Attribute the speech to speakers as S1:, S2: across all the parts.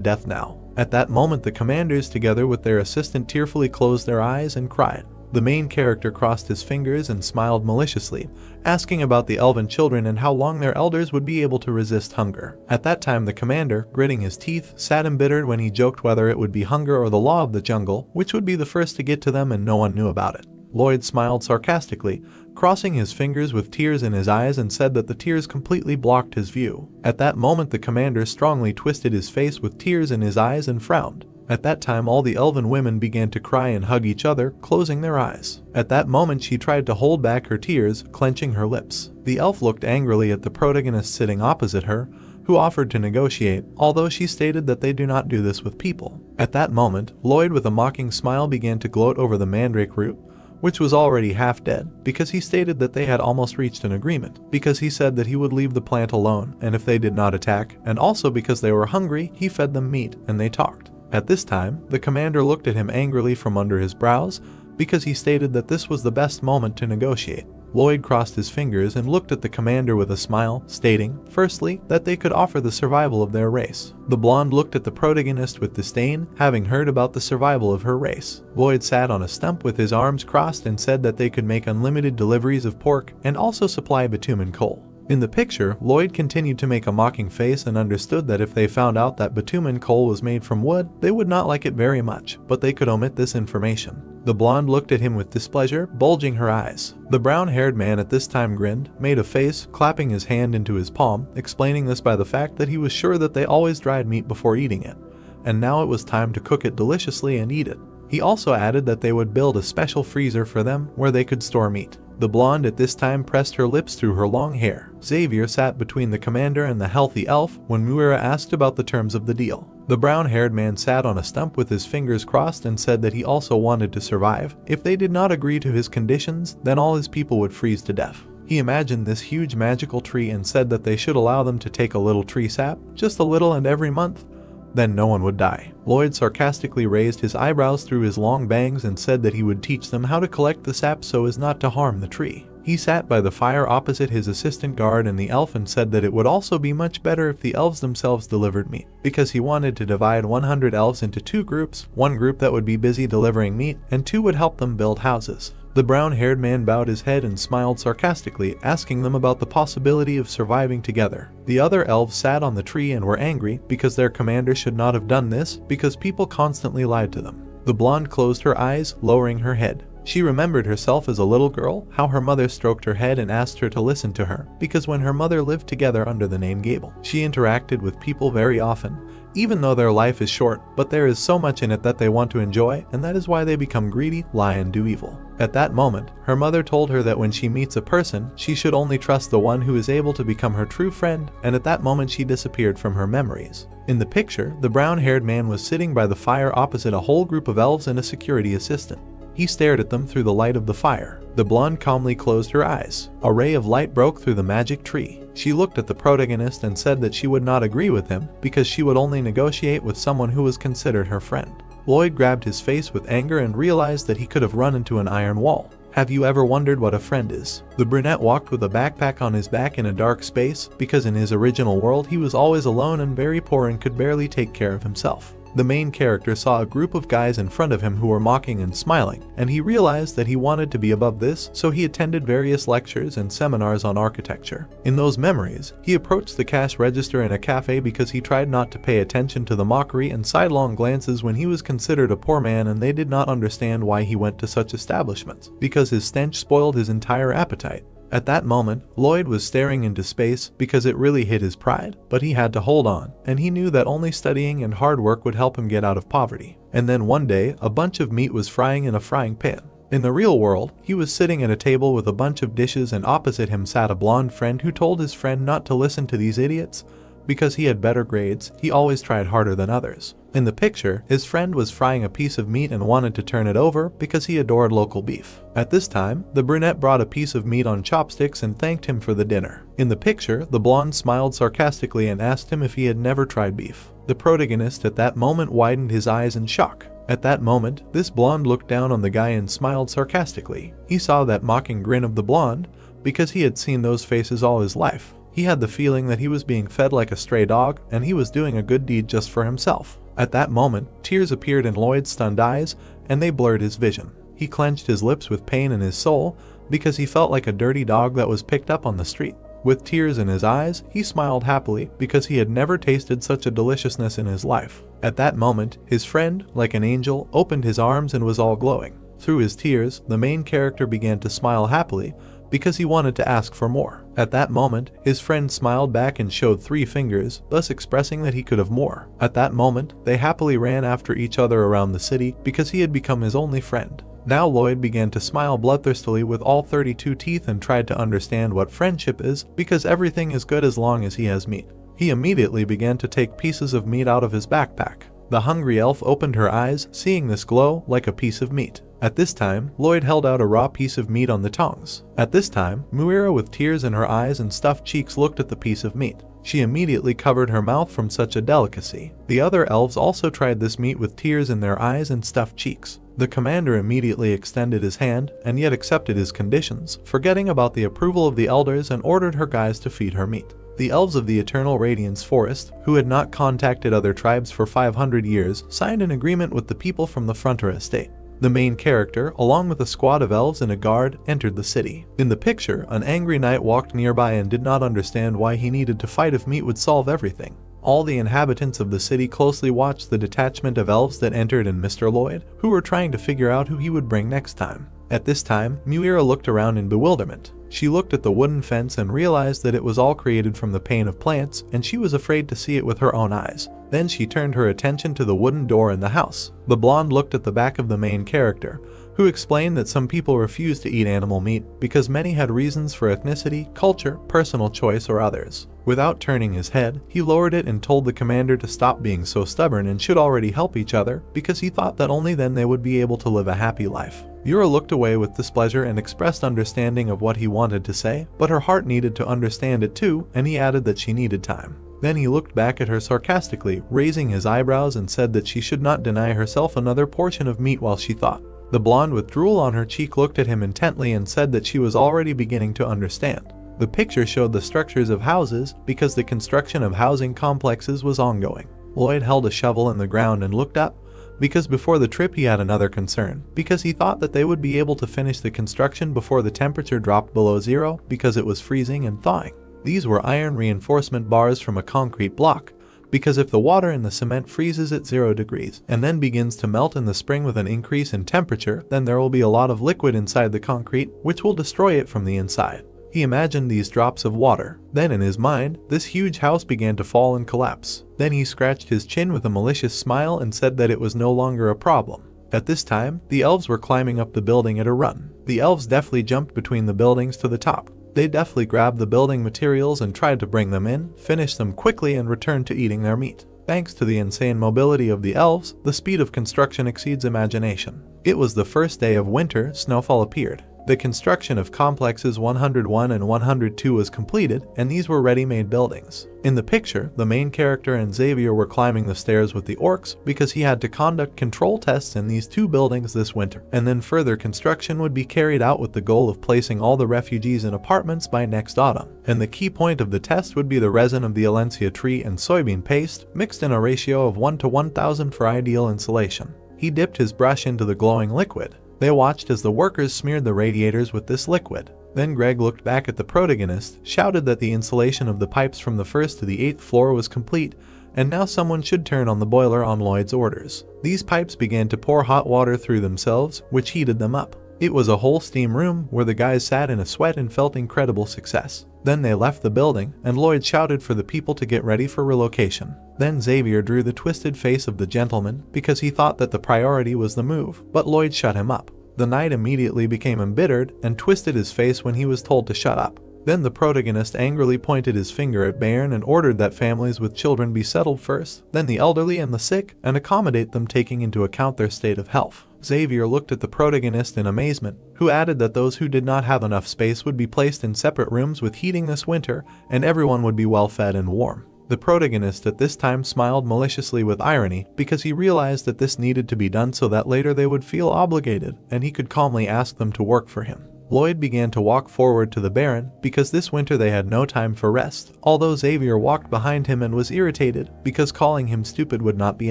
S1: death now. At that moment, the commanders, together with their assistant, tearfully closed their eyes and cried. The main character crossed his fingers and smiled maliciously, asking about the elven children and how long their elders would be able to resist hunger. At that time, the commander, gritting his teeth, sat embittered when he joked whether it would be hunger or the law of the jungle, which would be the first to get to them, and no one knew about it. Lloyd smiled sarcastically, crossing his fingers with tears in his eyes, and said that the tears completely blocked his view. At that moment, the commander strongly twisted his face with tears in his eyes and frowned. At that time, all the elven women began to cry and hug each other, closing their eyes. At that moment, she tried to hold back her tears, clenching her lips. The elf looked angrily at the protagonist sitting opposite her, who offered to negotiate, although she stated that they do not do this with people. At that moment, Lloyd, with a mocking smile, began to gloat over the mandrake root, which was already half dead, because he stated that they had almost reached an agreement, because he said that he would leave the plant alone, and if they did not attack, and also because they were hungry, he fed them meat, and they talked. At this time, the commander looked at him angrily from under his brows, because he stated that this was the best moment to negotiate. Lloyd crossed his fingers and looked at the commander with a smile, stating, firstly, that they could offer the survival of their race. The blonde looked at the protagonist with disdain, having heard about the survival of her race. Lloyd sat on a stump with his arms crossed and said that they could make unlimited deliveries of pork and also supply bitumen coal. In the picture, Lloyd continued to make a mocking face and understood that if they found out that bitumen coal was made from wood, they would not like it very much, but they could omit this information. The blonde looked at him with displeasure, bulging her eyes. The brown-haired man at this time grinned, made a face, clapping his hand into his palm, explaining this by the fact that he was sure that they always dried meat before eating it, and now it was time to cook it deliciously and eat it. He also added that they would build a special freezer for them where they could store meat. The blonde at this time pressed her lips through her long hair. Xavier sat between the commander and the healthy elf when Muira asked about the terms of the deal. The brown-haired man sat on a stump with his fingers crossed and said that he also wanted to survive. If they did not agree to his conditions, then all his people would freeze to death. He imagined this huge magical tree and said that they should allow them to take a little tree sap, just a little, and every month, then no one would die. Lloyd sarcastically raised his eyebrows through his long bangs and said that he would teach them how to collect the sap so as not to harm the tree. He sat by the fire opposite his assistant guard and the elf and said that it would also be much better if the elves themselves delivered meat, because he wanted to divide 100 elves into two groups, one group that would be busy delivering meat, and two would help them build houses. The brown-haired man bowed his head and smiled sarcastically, asking them about the possibility of surviving together. The other elves sat on the tree and were angry because their commander should not have done this, because people constantly lied to them. The blonde closed her eyes, lowering her head. She remembered herself as a little girl, how her mother stroked her head and asked her to listen to her, because when her mother lived together under the name Gable, she interacted with people very often, even though their life is short, but there is so much in it that they want to enjoy, and that is why they become greedy, lie, and do evil. At that moment, her mother told her that when she meets a person, she should only trust the one who is able to become her true friend, and at that moment she disappeared from her memories. In the picture, the brown-haired man was sitting by the fire opposite a whole group of elves and a security assistant. He stared at them through the light of the fire. The blonde calmly closed her eyes. A ray of light broke through the magic tree. She looked at the protagonist and said that she would not agree with him because she would only negotiate with someone who was considered her friend. Lloyd grabbed his face with anger and realized that he could have run into an iron wall. Have you ever wondered what a friend is? The brunette walked with a backpack on his back in a dark space because in his original world he was always alone and very poor and could barely take care of himself. The main character saw a group of guys in front of him who were mocking and smiling, and he realized that he wanted to be above this, so he attended various lectures and seminars on architecture. In those memories, he approached the cash register in a cafe because he tried not to pay attention to the mockery and sidelong glances when he was considered a poor man, and they did not understand why he went to such establishments, because his stench spoiled his entire appetite. At that moment, Lloyd was staring into space because it really hit his pride, but he had to hold on, and he knew that only studying and hard work would help him get out of poverty. And then one day, a bunch of meat was frying in a frying pan. In the real world, he was sitting at a table with a bunch of dishes, and opposite him sat a blonde friend who told his friend not to listen to these idiots because he had better grades. He always tried harder than others. In the picture, his friend was frying a piece of meat and wanted to turn it over because he adored local beef. At this time, the brunette brought a piece of meat on chopsticks and thanked him for the dinner. In the picture, the blonde smiled sarcastically and asked him if he had never tried beef. The protagonist at that moment widened his eyes in shock. At that moment, this blonde looked down on the guy and smiled sarcastically. He saw that mocking grin of the blonde because he had seen those faces all his life. He had the feeling that he was being fed like a stray dog, and he was doing a good deed just for himself. At that moment, tears appeared in Lloyd's stunned eyes, and they blurred his vision. He clenched his lips with pain in his soul, because he felt like a dirty dog that was picked up on the street. With tears in his eyes, he smiled happily because he had never tasted such a deliciousness in his life. At that moment, his friend, like an angel, opened his arms and was all glowing. Through his tears, the main character began to smile happily because he wanted to ask for more. At that moment, his friend smiled back and showed 3 fingers, thus expressing that he could have more. At that moment, they happily ran after each other around the city because he had become his only friend. Now Lloyd began to smile bloodthirstily with all 32 teeth and tried to understand what friendship is, because everything is good as long as he has meat. He immediately began to take pieces of meat out of his backpack. The hungry elf opened her eyes, seeing this glow like a piece of meat. At this time, Lloyd held out a raw piece of meat on the tongs. At this time, Muira with tears in her eyes and stuffed cheeks looked at the piece of meat. She immediately covered her mouth from such a delicacy. The other elves also tried this meat with tears in their eyes and stuffed cheeks. The commander immediately extended his hand and yet accepted his conditions, forgetting about the approval of the elders, and ordered her guys to feed her meat. The elves of the Eternal Radiance Forest, who had not contacted other tribes for 500 years, signed an agreement with the people from the Frontera estate. The main character, along with a squad of elves and a guard, entered the city. In the picture, an angry knight walked nearby and did not understand why he needed to fight if meat would solve everything. All the inhabitants of the city closely watched the detachment of elves that entered and Mr. Lloyd, who were trying to figure out who he would bring next time. At this time, Muira looked around in bewilderment. She looked at the wooden fence and realized that it was all created from the pain of plants, and she was afraid to see it with her own eyes. Then she turned her attention to the wooden door in the house. The blonde looked at the back of the main character, who explained that some people refused to eat animal meat because many had reasons for ethnicity, culture, personal choice, or others. Without turning his head, he lowered it and told the commander to stop being so stubborn and should already help each other, because he thought that only then they would be able to live a happy life. Yura looked away with displeasure and expressed understanding of what he wanted to say, but her heart needed to understand it too, and he added that she needed time. Then he looked back at her sarcastically, raising his eyebrows, and said that she should not deny herself another portion of meat while she thought. The blonde with drool on her cheek looked at him intently and said that she was already beginning to understand. The picture showed the structures of houses because the construction of housing complexes was ongoing. Lloyd held a shovel in the ground and looked up, because before the trip he had another concern, because he thought that they would be able to finish the construction before the temperature dropped below 0 because it was freezing and thawing. These were iron reinforcement bars from a concrete block, because if the water in the cement freezes at 0 degrees and then begins to melt in the spring with an increase in temperature, then there will be a lot of liquid inside the concrete, which will destroy it from the inside. He imagined these drops of water. Then in his mind, this huge house began to fall and collapse. Then he scratched his chin with a malicious smile and said that it was no longer a problem. At this time, the elves were climbing up the building at a run. The elves deftly jumped between the buildings to the top. They deftly grabbed the building materials and tried to bring them in, finished them quickly, and returned to eating their meat. Thanks to the insane mobility of the elves, the speed of construction exceeds imagination. It was the first day of winter. Snowfall appeared. The construction of complexes 101 and 102 was completed, and these were ready-made buildings. In the picture, the main character and Xavier were climbing the stairs with the orcs because he had to conduct control tests in these 2 buildings this winter, and then further construction would be carried out with the goal of placing all the refugees in apartments by next autumn. And the key point of the test would be the resin of the Alencia tree and soybean paste, mixed in a ratio of 1 to 1000 for ideal insulation. He dipped his brush into the glowing liquid. They watched as the workers smeared the radiators with this liquid. Then Greg looked back at the protagonist, shouted that the insulation of the pipes from the 1st to the 8th floor was complete, and now someone should turn on the boiler on Lloyd's orders. These pipes began to pour hot water through themselves, which heated them up. It was a whole steam room where the guys sat in a sweat and felt incredible success. Then they left the building, and Lloyd shouted for the people to get ready for relocation. Then Xavier drew the twisted face of the gentleman because he thought that the priority was the move, but Lloyd shut him up. The knight immediately became embittered and twisted his face when he was told to shut up. Then the protagonist angrily pointed his finger at Bairn and ordered that families with children be settled first, then the elderly and the sick, and accommodate them taking into account their state of health. Xavier looked at the protagonist in amazement, who added that those who did not have enough space would be placed in separate rooms with heating this winter, and everyone would be well fed and warm. The protagonist at this time smiled maliciously with irony because he realized that this needed to be done so that later they would feel obligated and he could calmly ask them to work for him. Lloyd began to walk forward to the Baron because this winter they had no time for rest, although Xavier walked behind him and was irritated because calling him stupid would not be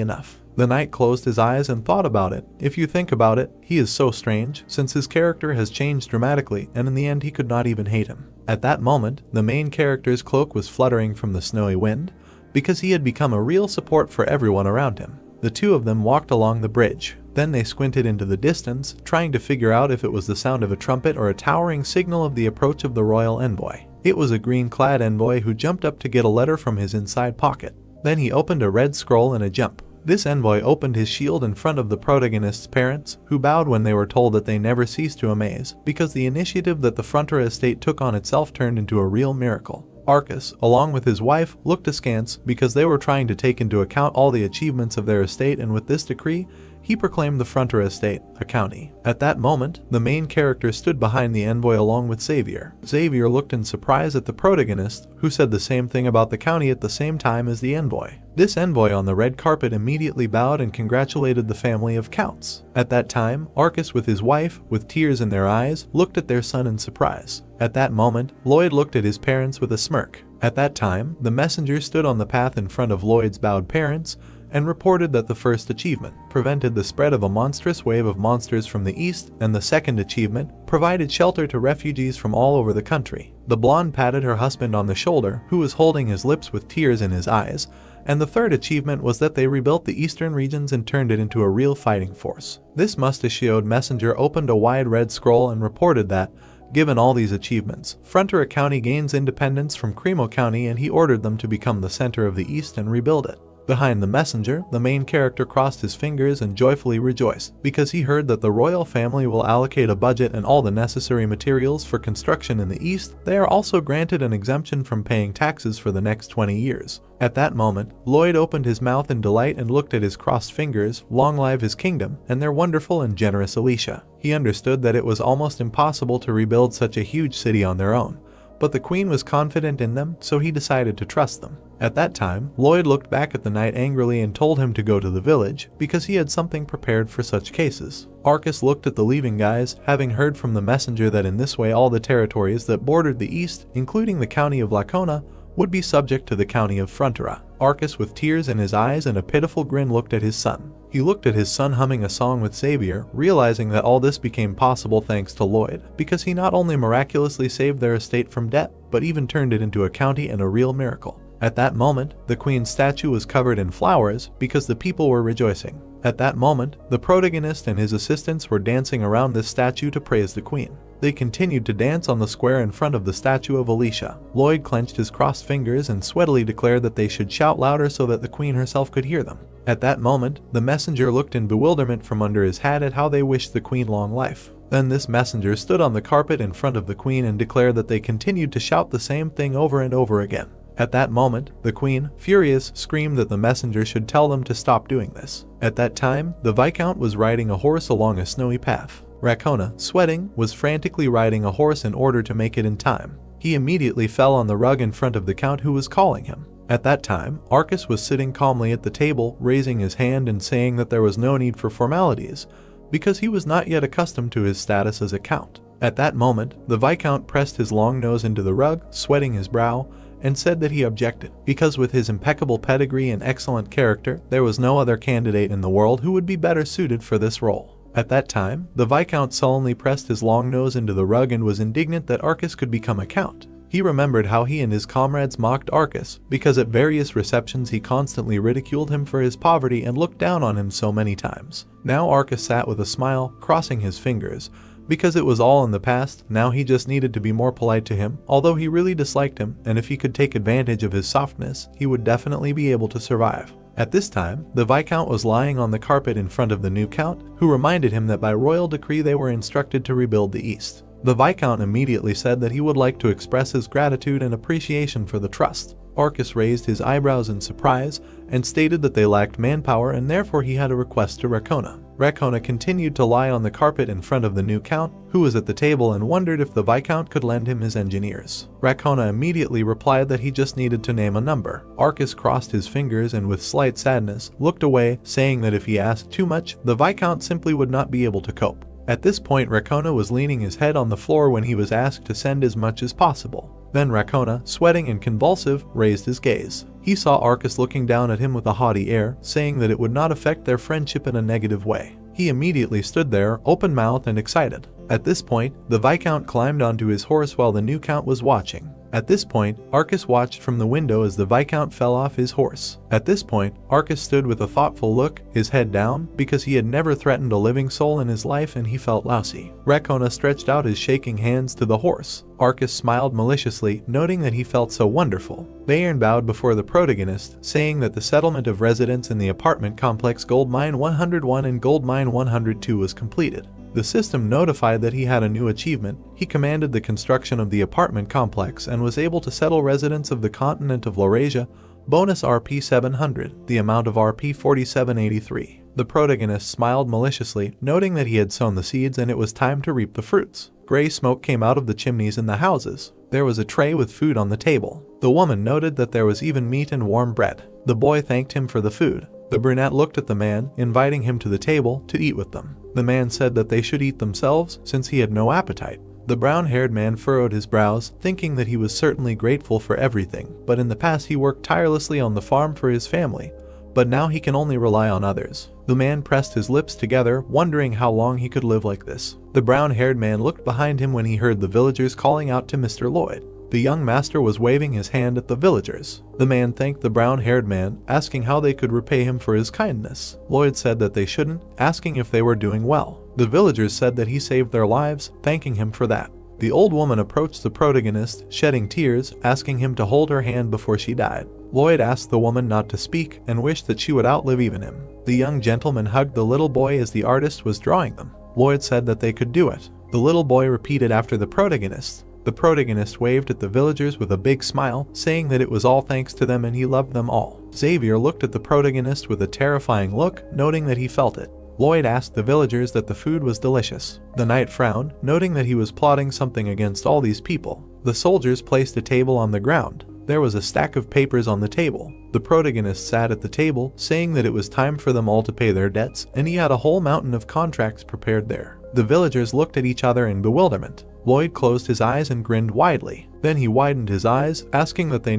S1: enough. The knight closed his eyes and thought about it. If you think about it, he is so strange, since his character has changed dramatically, and in the end he could not even hate him. At that moment, the main character's cloak was fluttering from the snowy wind, because he had become a real support for everyone around him. The two of them walked along the bridge. Then they squinted into the distance, trying to figure out if it was the sound of a trumpet or a towering signal of the approach of the royal envoy. It was a green-clad envoy who jumped up to get a letter from his inside pocket. Then he opened a red scroll in a jump. This envoy opened his shield in front of the protagonist's parents, who bowed when they were told that they never ceased to amaze, because the initiative that the Frontera estate took on itself turned into a real miracle. Arcus, along with his wife, looked askance because they were trying to take into account all the achievements of their estate, and with this decree, he proclaimed the Frontera estate a county. At that moment, the main character stood behind the envoy along with Xavier. Xavier looked in surprise at the protagonist, who said the same thing about the county at the same time as the envoy. This envoy on the red carpet immediately bowed and congratulated the family of counts. At that time, Arcus with his wife, with tears in their eyes, looked at their son in surprise. At that moment, Lloyd looked at his parents with a smirk. At that time, the messenger stood on the path in front of Lloyd's bowed parents, and reported that the first achievement prevented the spread of a monstrous wave of monsters from the east, and the second achievement provided shelter to refugees from all over the country. The blonde patted her husband on the shoulder, who was holding his lips with tears in his eyes, and the third achievement was that they rebuilt the eastern regions and turned it into a real fighting force. This mustachioed messenger opened a wide red scroll and reported that, given all these achievements, Frontera County gains independence from Cremo County, and he ordered them to become the center of the east and rebuild it. Behind the messenger, the main character crossed his fingers and joyfully rejoiced, because he heard that the royal family will allocate a budget and all the necessary materials for construction in the east. They are also granted an exemption from paying taxes for the next 20 years. At that moment, Lloyd opened his mouth in delight and looked at his crossed fingers. Long live his kingdom, and their wonderful and generous Alicia. He understood that it was almost impossible to rebuild such a huge city on their own, but the queen was confident in them, so he decided to trust them. At that time, Lloyd looked back at the knight angrily and told him to go to the village, because he had something prepared for such cases. Arcus looked at the leaving guys, having heard from the messenger that in this way all the territories that bordered the east, including the county of Lacona, would be subject to the county of Frontera. Arcus, with tears in his eyes and a pitiful grin, looked at his son. He looked at his son humming a song with Xavier, realizing that all this became possible thanks to Lloyd, because he not only miraculously saved their estate from debt, but even turned it into a county and a real miracle. At that moment, the queen's statue was covered in flowers because the people were rejoicing. At that moment, the protagonist and his assistants were dancing around this statue to praise the queen. They continued to dance on the square in front of the statue of Alicia. Lloyd clenched his crossed fingers and sweatily declared that they should shout louder so that the queen herself could hear them. At that moment, the messenger looked in bewilderment from under his hat at how they wished the queen long life. Then this messenger stood on the carpet in front of the queen and declared that they continued to shout the same thing over and over again. At that moment, the queen, furious, screamed that the messenger should tell them to stop doing this. At that time, the Viscount was riding a horse along a snowy path. Racona, sweating, was frantically riding a horse in order to make it in time. He immediately fell on the rug in front of the count, who was calling him. At that time, Arcus was sitting calmly at the table, raising his hand and saying that there was no need for formalities, because he was not yet accustomed to his status as a count. At that moment, the Viscount pressed his long nose into the rug, sweating his brow, and said that he objected, because with his impeccable pedigree and excellent character, there was no other candidate in the world who would be better suited for this role. At that time, the Viscount sullenly pressed his long nose into the rug and was indignant that Arcus could become a count. He remembered how he and his comrades mocked Arcus, because at various receptions he constantly ridiculed him for his poverty and looked down on him so many times. Now Arcus sat with a smile, crossing his fingers, because it was all in the past. Now he just needed to be more polite to him, although he really disliked him, and if he could take advantage of his softness, he would definitely be able to survive. At this time, the Viscount was lying on the carpet in front of the new count, who reminded him that by royal decree they were instructed to rebuild the east. The Viscount immediately said that he would like to express his gratitude and appreciation for the trust. Arcus raised his eyebrows in surprise and stated that they lacked manpower and therefore he had a request to Racona. Racona continued to lie on the carpet in front of the new count, who was at the table, and wondered if the Viscount could lend him his engineers. Racona immediately replied that he just needed to name a number. Arcus crossed his fingers and with slight sadness looked away, saying that if he asked too much, the Viscount simply would not be able to cope. At this point, Rakona was leaning his head on the floor when he was asked to send as much as possible. Then Rakona, sweating and convulsive, raised his gaze. He saw Arcus looking down at him with a haughty air, saying that it would not affect their friendship in a negative way. He immediately stood there, open-mouthed and excited. At this point, the Viscount climbed onto his horse while the new Count was watching. At this point, Arcus watched from the window as the Viscount fell off his horse. At this point, Arcus stood with a thoughtful look, his head down, because he had never threatened a living soul in his life and he felt lousy. Rakona stretched out his shaking hands to the horse. Arcus smiled maliciously, noting that he felt so wonderful. Bayern bowed before the protagonist, saying that the settlement of residents in the apartment complex Gold Mine 101 and Gold Mine 102 was completed. The system notified that he had a new achievement. He commanded the construction of the apartment complex and was able to settle residents of the continent of Laurasia, bonus RP 700, the amount of RP 4783. The protagonist smiled maliciously, noting that he had sown the seeds and it was time to reap the fruits. Gray smoke came out of the chimneys in the houses. There was a tray with food on the table. The woman noted that there was even meat and warm bread. The boy thanked him for the food. The brunette looked at the man, inviting him to the table to eat with them. The man said that they should eat themselves since he had no appetite. The brown-haired man furrowed his brows, thinking that he was certainly grateful for everything, but in the past he worked tirelessly on the farm for his family, but now he can only rely on others. The man pressed his lips together, wondering how long he could live like this. The brown-haired man looked behind him when he heard the villagers calling out to Mr. Lloyd. The young master was waving his hand at the villagers. The man thanked the brown-haired man, asking how they could repay him for his kindness. Lloyd said that they shouldn't, asking if they were doing well. The villagers said that he saved their lives, thanking him for that. The old woman approached the protagonist, shedding tears, asking him to hold her hand before she died. Lloyd asked the woman not to speak and wished that she would outlive even him. The young gentleman hugged the little boy as the artist was drawing them. Lloyd said that they could do it. The little boy repeated after the protagonist. The protagonist waved at the villagers with a big smile, saying that it was all thanks to them and he loved them all. Xavier looked at the protagonist with a terrifying look, noting that he felt it. Lloyd asked the villagers that the food was delicious. The knight frowned, noting that he was plotting something against all these people. The soldiers placed a table on the ground. There was a stack of papers on the table. The protagonist sat at the table, saying that it was time for them all to pay their debts, and he had a whole mountain of contracts prepared there. The villagers looked at each other in bewilderment. Lloyd closed his eyes and grinned widely. Then he widened his eyes, asking that they knew